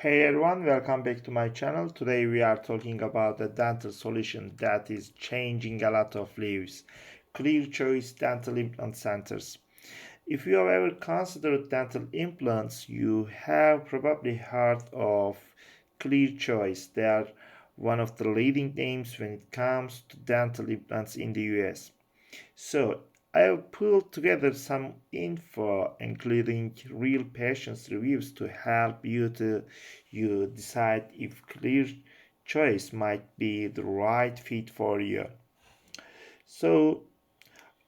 Hey everyone, welcome back to my channel. Today we are talking about a dental solution that is changing a lot of lives. ClearChoice Dental Implant Centers. If you have ever considered dental implants, you have probably heard of ClearChoice. They are one of the leading names when it comes to dental implants in the US. So I have pulled together some info, including real patients' reviews, to help you decide if Clear Choice might be the right fit for you. So,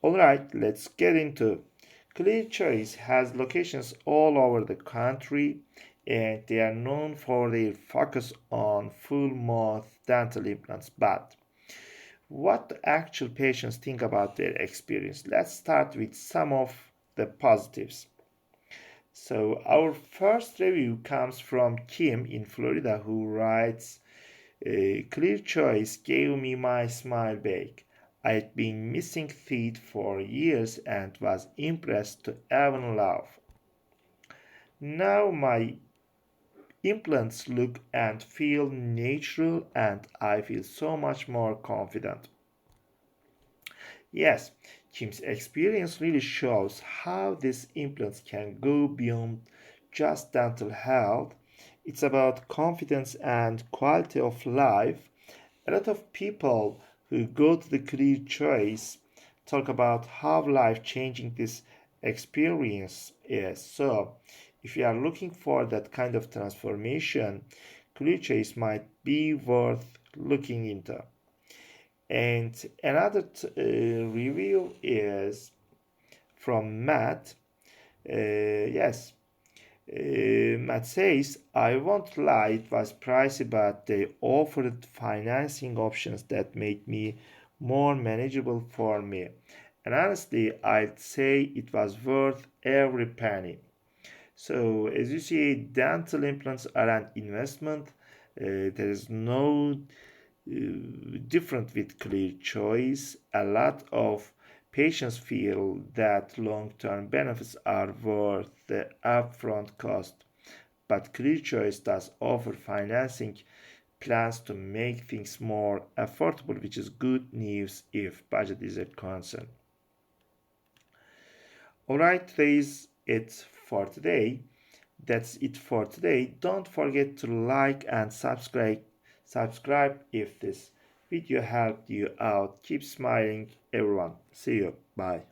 alright, let's get into. Clear Choice has locations all over the country, and they are known for their focus on full mouth dental implants. But what do actual patients think about their experience? Let's start with some of the positives. So our first review comes from Kim in Florida, who writes, Clear Choice gave me my smile back. I had been missing teeth for years and was impressed to even laugh. Now my implants look and feel natural and I feel so much more confident. Yes, Kim's experience really shows how these implants can go beyond just dental health. It's about confidence and quality of life. A lot of people who go to the Career Choice talk about how life changing this experience is. So, if you are looking for that kind of transformation, Career Choice might be worth looking into. And another review is from Matt. Yes, Matt says, I won't lie, it was pricey, but they offered financing options that made me more manageable for me. And honestly, I'd say it was worth every penny. So, as you see, dental implants are an investment. There is no different with Clear Choice. A lot of patients feel that long-term benefits are worth the upfront cost, but Clear Choice does offer financing plans to make things more affordable, which is good news if budget is a concern. Alright, today's it for today. That's it for today. Don't forget to like and subscribe if this video helped you out. Keep smiling, everyone. See you. Bye.